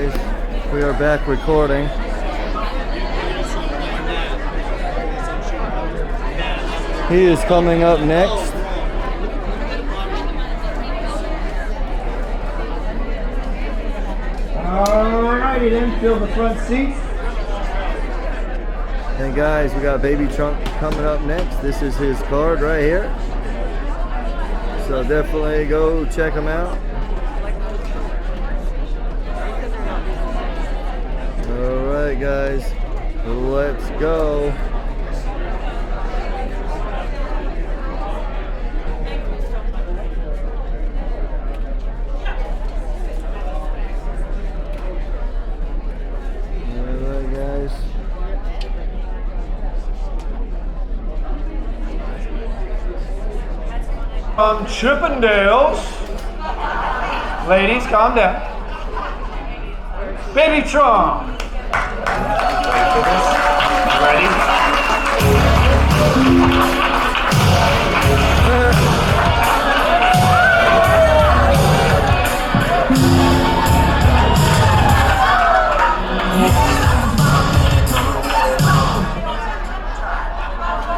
guys, we are back recording. He is coming up next. Alrighty then, fill the front seats. And guys, we got Baby Trunk coming up next. This is his card right here. So definitely go check him out. Alright guys, let's go. Alright guys. From Chippendales. Ladies, calm down. Baby Trunk. Ready?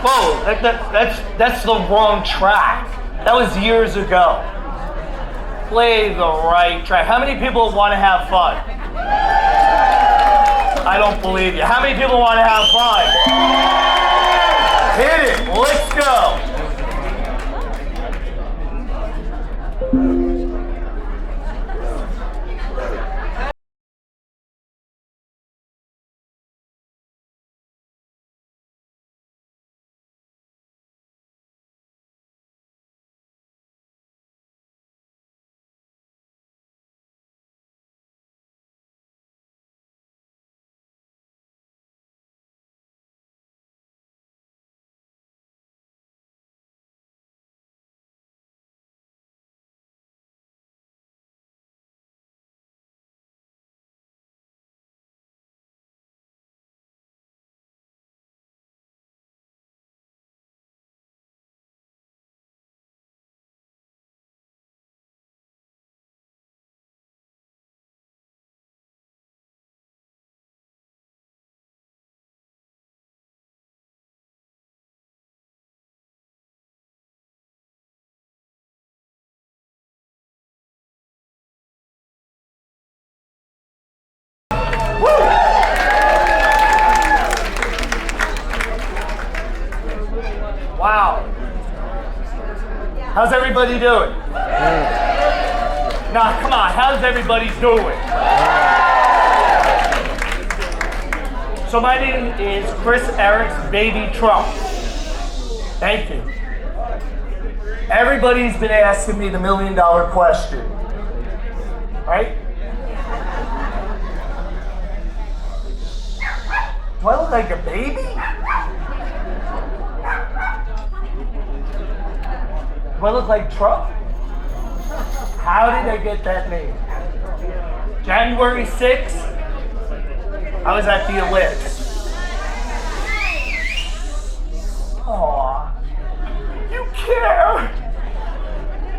Whoa, that's the wrong track. That was years ago. Play the right track. How many people want to have fun? I don't believe you. How many people want to have fun? Hit it. Let's go. Wow. How's everybody doing? Nah, come on. How's everybody doing? So my name is Chris Eric's Baby Trump. Thank you. Everybody's been asking me the $1 million question. Right? Do I look like a baby? Do I look like Trump? How did I get that name? January 6th, I was at the Ellipse. Aw, you care?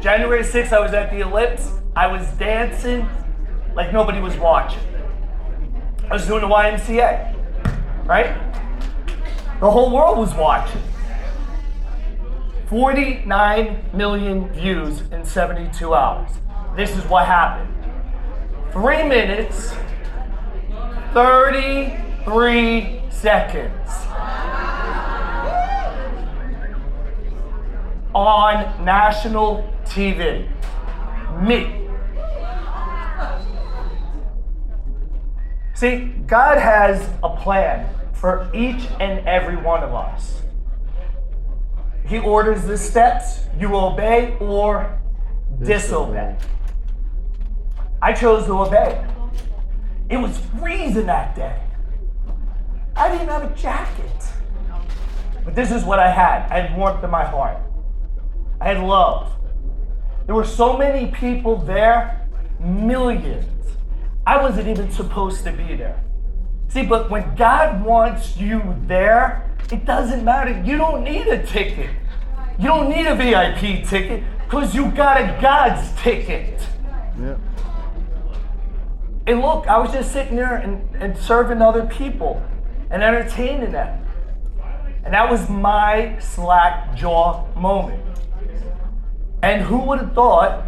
January 6th, I was at the Ellipse. I was dancing like nobody was watching. I was doing the YMCA, right? The whole world was watching. 49 million views in 72 hours. This is what happened. 3 minutes, 33 seconds. On national TV. Me. See, God has a plan for each and every one of us. He orders the steps, you obey or disobey. I chose to obey. It was freezing that day. I didn't have a jacket. But this is what I had. I had warmth in my heart. I had love. There were so many people there, millions. I wasn't even supposed to be there. See, but when God wants you there, it doesn't matter. You don't need a ticket. You don't need a VIP ticket because you got a God's ticket. Yep. And look, I was just sitting there and serving other people and entertaining them. And that was my slack jaw moment. And who would have thought,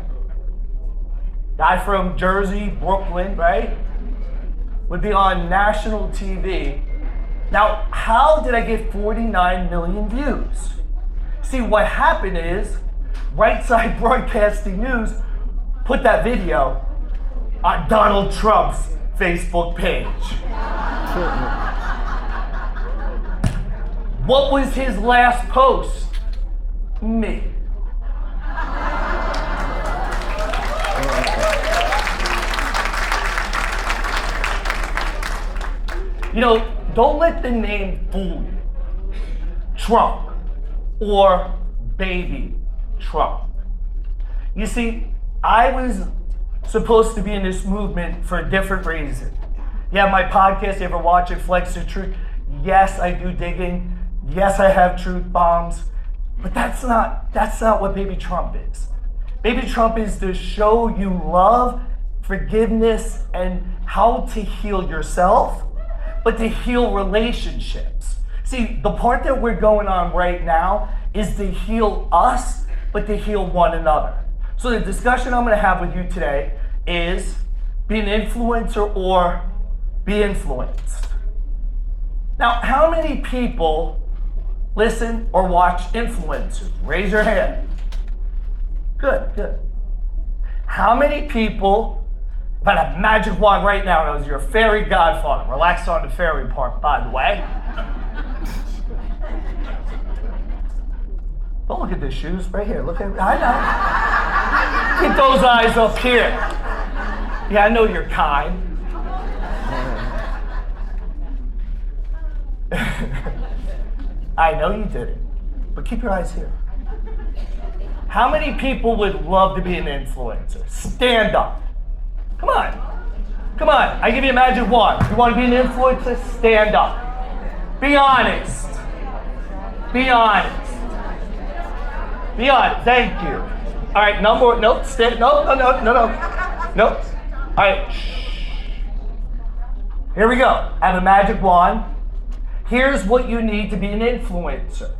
guy from Jersey, Brooklyn, right, would be on national TV. Now, how did I get 49 million views? See, what happened is, Right Side Broadcasting News put that video on Donald Trump's Facebook page. What was his last post? Me. You know, don't let the name fool you. Trump or baby Trump. You see, I was supposed to be in this movement for a different reason. Yeah, my podcast, you ever watch it, Flex the Truth? Yes, I do digging. Yes, I have truth bombs. But that's not what baby Trump is. Baby Trump is to show you love, forgiveness, and how to heal yourself, but to heal relationships. See, the part that we're going on right now is to heal us, but to heal one another. So the discussion I'm going to have with you today is be an influencer or be influenced. Now, how many people listen or watch influencers? Raise your hand. Good, good. How many people, if I had a magic wand right now, and I was your fairy godfather, relax on the fairy part, by the way. Don't look at the shoes right here. Look at, I know. Keep those eyes up here. Yeah, I know you're kind. I know you didn't, but keep your eyes here. How many people would love to be an influencer? Stand up. Come on. Come on. I give you a magic wand. You want to be an influencer? Stand up. Be honest. Be honest. Be honest. Thank you. All right, nope, stand, no. Nope. All right, shh. Here we go. I have a magic wand. Here's what you need to be an influencer.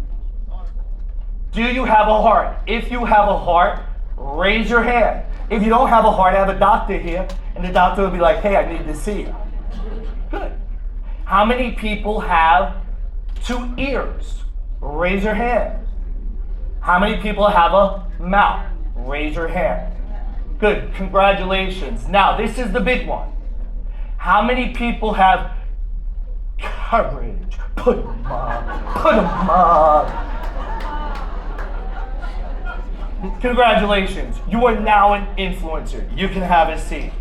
Do you have a heart? If you have a heart, raise your hand. If you don't have a heart, I have a doctor here, and the doctor will be like, hey, I need to see you. Good. How many people have 2 ears? Raise your hand. How many people have a mouth? Raise your hand. Good, congratulations. Now, this is the big one. How many people have courage? Put them up. Put them up. Congratulations. You are now an influencer. You can have a seat.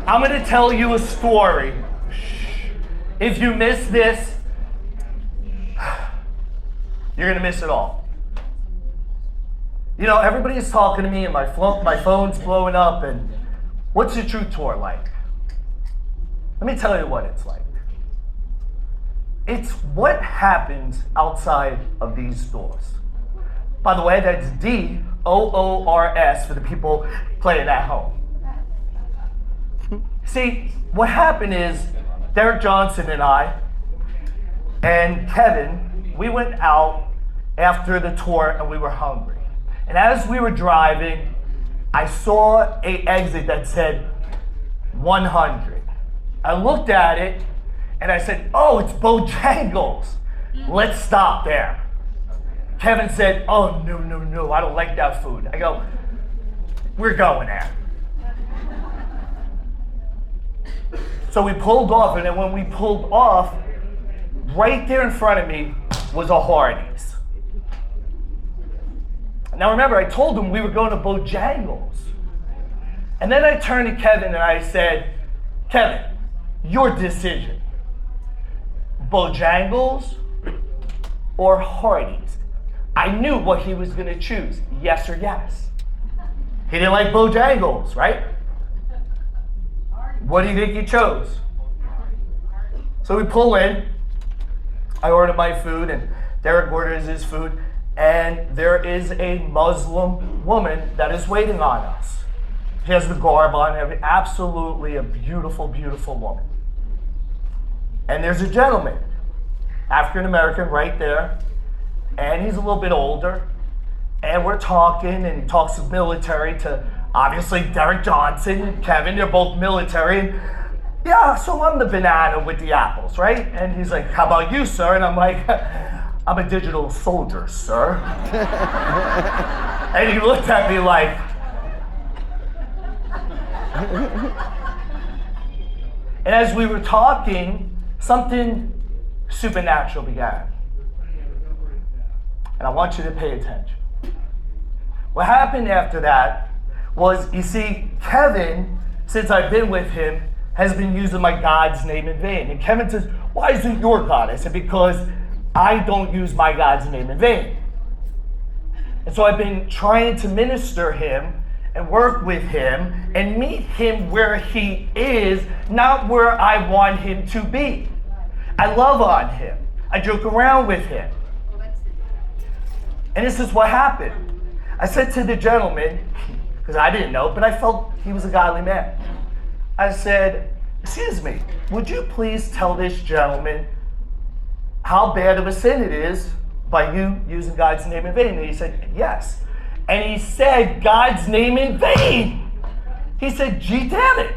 I'm going to tell you a story. If you miss this, you're going to miss it all. You know, everybody's talking to me and my phone's blowing up, and what's the Truth Tour like? Let me tell you what it's like. It's what happens outside of these doors. By the way, that's DOORS for the people playing at home. See, what happened is Derek Johnson and I and Kevin, we went out after the tour and we were hungry. And as we were driving, I saw an exit that said 100. I looked at it and I said, oh, it's Bojangles. Let's stop there. Kevin said, oh, no, I don't like that food. I go, we're going there. So we pulled off, and then when we pulled off, right there in front of me was a Hardee's. Now remember, I told him we were going to Bojangles. And then I turned to Kevin and I said, Kevin, your decision. Bojangles or Hardee's? I knew what he was going to choose, yes or yes. He didn't like Bojangles, right? What do you think he chose? So we pull in, I order my food, and Derek orders his food, and there is a Muslim woman that is waiting on us. He has the garb on, absolutely a beautiful, beautiful woman. And there's a gentleman, African American, right there, and he's a little bit older. And we're talking, and he talks military to, obviously, Derek Johnson and Kevin. They're both military. And, yeah, so I'm the banana with the apples, right? And he's like, how about you, sir? And I'm like, I'm a digital soldier, sir. And he looked at me like, and as we were talking, something supernatural began. And I want you to pay attention. What happened after that was, you see, Kevin, since I've been with him, has been using my God's name in vain. And Kevin says, why is it your God? I said, because I don't use my God's name in vain. And so I've been trying to minister him and work with him and meet him where he is, not where I want him to be. I love on him. I joke around with him. And this is what happened. I said to the gentleman, because I didn't know, but I felt he was a godly man. I said, excuse me, would you please tell this gentleman how bad of a sin it is by you using God's name in vain? And he said, yes. And he said, God's name in vain. He said, gee, damn it.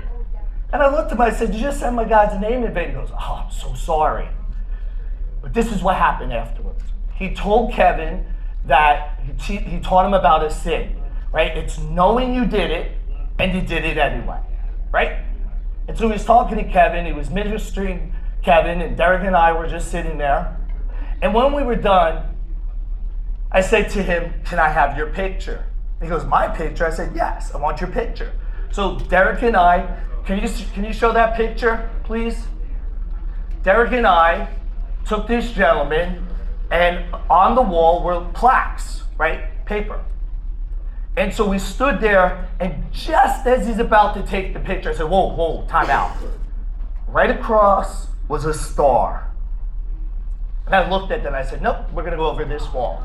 And I looked at him, I said, you just said my God's name in vain. He goes, oh, I'm so sorry. But this is what happened afterwards. He told Kevin that he taught him about a sin, right? It's knowing you did it, and you did it anyway, right? And so he was talking to Kevin, he was ministering Kevin, and Derek and I were just sitting there. And when we were done, I said to him, can I have your picture? He goes, my picture? I said, yes, I want your picture. So Derek and I, can you show that picture, please? Derek and I took this gentleman, and on the wall were plaques, right? Paper. And so we stood there, and just as he's about to take the picture, I said, whoa, time out. Right across was a star. And I looked at them, and I said, nope, we're gonna go over this wall.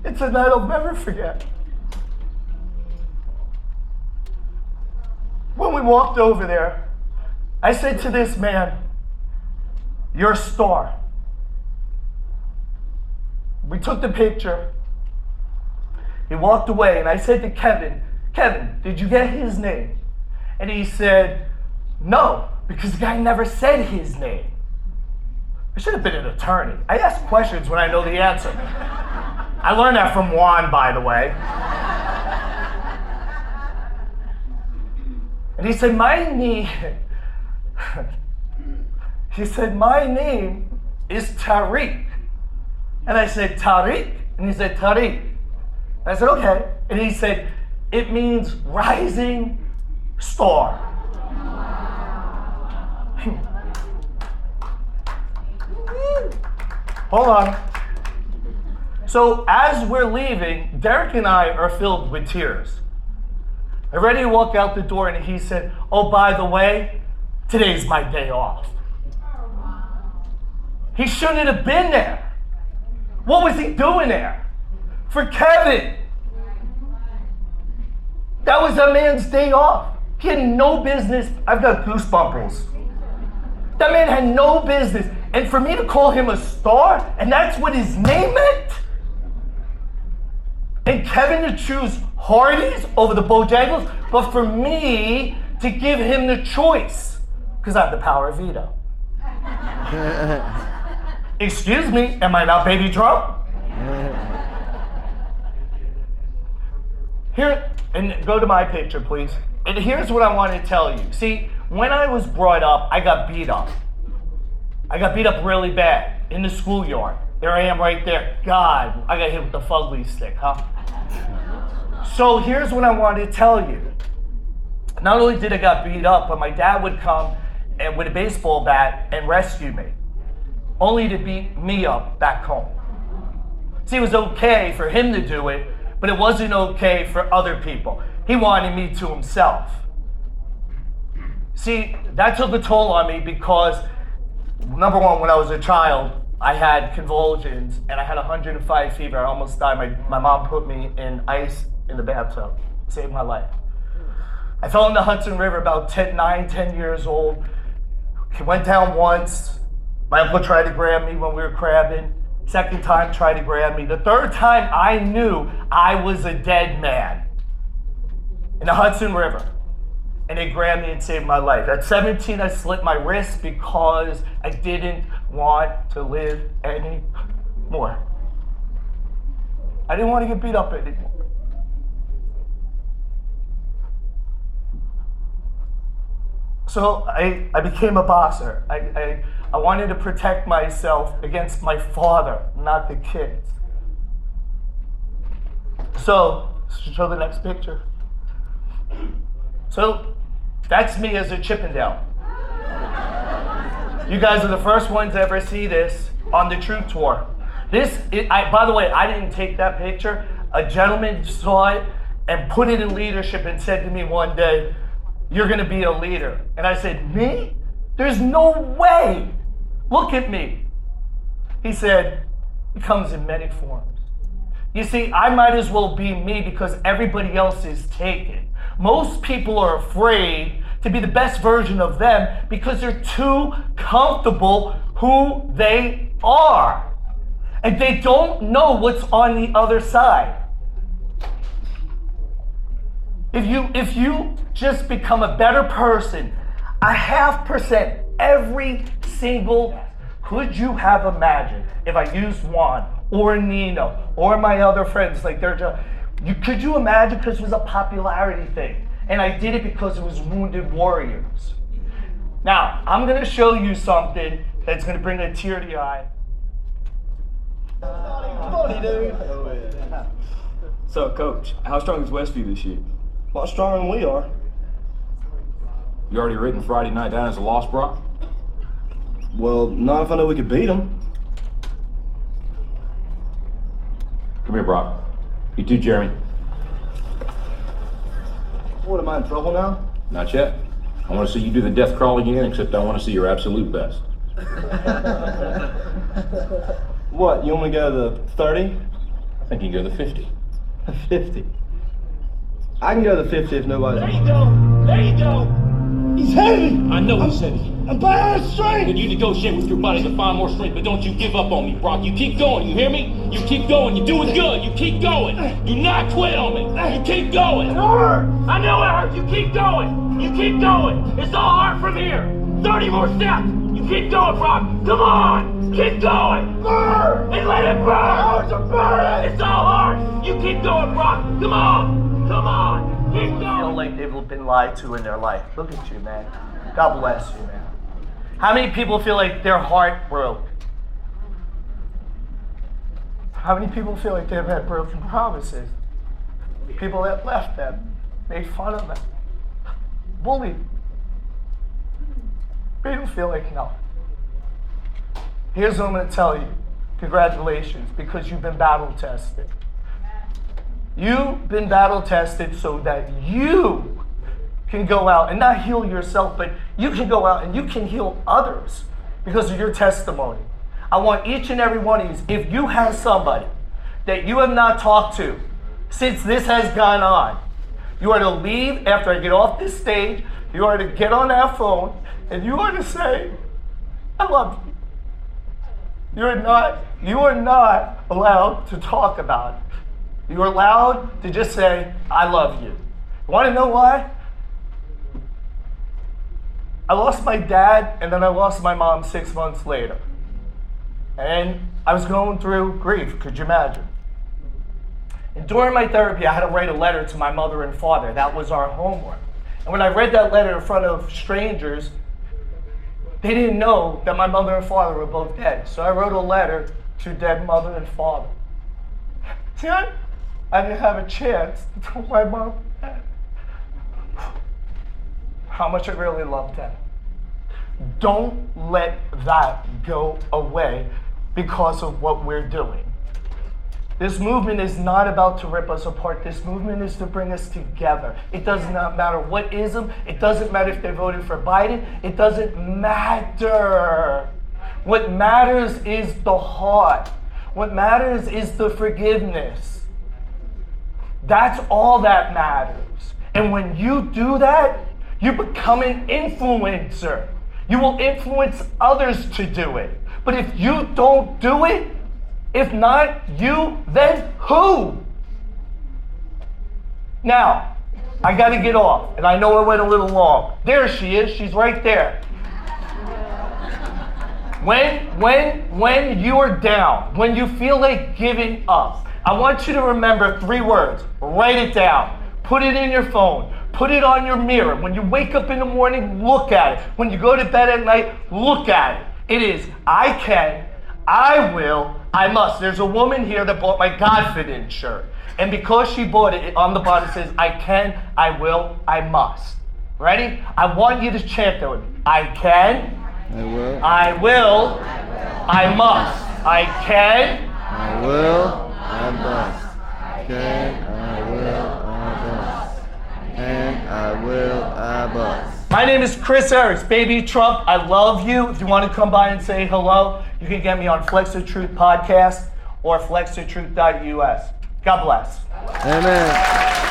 It's a night I'll never forget. When we walked over there, I said to this man, you're a star. We took the picture. He walked away, and I said to Kevin, did you get his name? And he said, no, because the guy never said his name. I should have been an attorney. I ask questions when I know the answer. I learned that from Juan, by the way. And he said, my name is Tariq. And I said, Tariq? And he said, Tariq. And I said, okay. And he said, it means rising star. Hold on. So as we're leaving, Derek and I are filled with tears. I'm ready to walk out the door, and he said, oh, by the way, today's my day off. He shouldn't have been there. What was he doing there? For Kevin. That was that man's day off. He had no business. I've got goosebumpers. That man had no business. And for me to call him a star, and that's what his name meant? And Kevin to choose Hardee's over the Bojangles, but for me to give him the choice, because I have the power of veto. Excuse me, am I not Baby Trump? Here, and go to my picture, please. And here's what I want to tell you. See, when I was brought up, I got beat up. I got beat up really bad in the schoolyard. There I am right there. God, I got hit with the fugly stick, huh? So here's what I want to tell you. Not only did I get beat up, but my dad would come and with a baseball bat and rescue me, only to beat me up back home. See, it was okay for him to do it, but it wasn't okay for other people. He wanted me to himself. See, that took a toll on me because Number one, when I was a child, I had convulsions and I had 105 fever. I almost died. My mom put me in ice in the bathtub. Saved my life. I fell in the Hudson River about 10 years old. Went down once. My uncle tried to grab me when we were crabbing. Second time, tried to grab me. The third time, I knew I was a dead man in the Hudson River. And they grabbed me and saved my life. At 17, I slit my wrist because I didn't want to live anymore. I didn't want to get beat up anymore. So I became a boxer. I wanted to protect myself against my father, not the kids. So, show the next picture. So, that's me as a Chippendale. You guys are the first ones to ever see this on the Troop Tour. By the way, I didn't take that picture. A gentleman saw it and put it in leadership and said to me one day, "You're gonna be a leader." And I said, "Me? There's no way. Look at me." He said, "It comes in many forms." You see, I might as well be me because everybody else is taken. Most people are afraid to be the best version of them because they're too comfortable who they are. And they don't know what's on the other side. If you just become a better person, 0.5% every single, could you have imagined if I used Juan or Nino or my other friends, like could you imagine, because it was a popularity thing, and I did it because it was Wounded Warriors. Now, I'm gonna show you something that's gonna bring a tear to your eye. Funny, dude. So, Coach, how strong is Westview this year? A lot stronger than we are. You already written Friday night down as a loss, Brock? Well, not if I know we could beat them. Come here, Brock. You too, Jeremy. What, am I in trouble now? Not yet. I want to see you do the death crawl again, except I want to see your absolute best. What, you want me to go to the 30? I think you can go to the 50. 50. I can go to the 50 if nobody's... There you go! There you go! He's heavy! I know he's heavy. I'm buying strength! Then you negotiate with your body to find more strength, but don't you give up on me, Brock. You keep going, you hear me? You keep going, you're doing good, you keep going. Do not quit on me. You keep going. It hurts! I know it hurts, you keep going. You keep going. It's all hard from here. 30 more steps. You keep going, Brock. Come on! Keep going! Burn! And let it burn! My arms are burning! It's all hard. You keep going, Brock. Come on! Come on! Keep Feel going! like they've been lied to in their life. Look at you, man. God bless you, man. How many people feel like their heart broke? How many people feel like they've had broken promises? People that left them, made fun of them, bullied. Made them feel like no. Here's what I'm going to tell you. Congratulations, because you've been battle tested. You've been battle tested so that you can go out and not heal yourself, but you can go out and you can heal others because of your testimony. I want each and every one of you, if you have somebody that you have not talked to since this has gone on, you are to leave after I get off this stage, you are to get on that phone, and you are to say, I love you. You are not allowed to talk about it. You are allowed to just say, I love you. Want to know why? I lost my dad and then I lost my mom 6 months later. And I was going through grief, could you imagine? And during my therapy, I had to write a letter to my mother and father. That was our homework. And when I read that letter in front of strangers, they didn't know that my mother and father were both dead. So I wrote a letter to dead mother and father. See, I didn't have a chance to tell my mom and dad how much I really loved them. Don't let that go away because of what we're doing. This movement is not about to rip us apart. This movement is to bring us together. It does not matter what ism. It doesn't matter if they voted for Biden. It doesn't matter. What matters is the heart. What matters is the forgiveness. That's all that matters. And when you do that, you become an influencer. You will influence others to do it. But if you don't do it, if not you, then who? Now, I gotta get off, and I know I went a little long. There she is, she's right there. When you are down, when you feel like giving up, I want you to remember 3 words. Write it down. Put it in your phone. Put it on your mirror. When you wake up in the morning, look at it. When you go to bed at night, look at it. It is, I can, I will, I must. There's a woman here that bought my Godfidence shirt. And because she bought it, on the bottom it says, I can, I will, I must. Ready? I want you to chant that with me. I can, I will, I must. I can, I will, I must. Can, I will, I must. And I will, I must. My name is Chris Harris, Baby Trump. I love you. If you want to come by and say hello, you can get me on Flex the Truth Podcast or flexthetruth.us. God bless. Amen.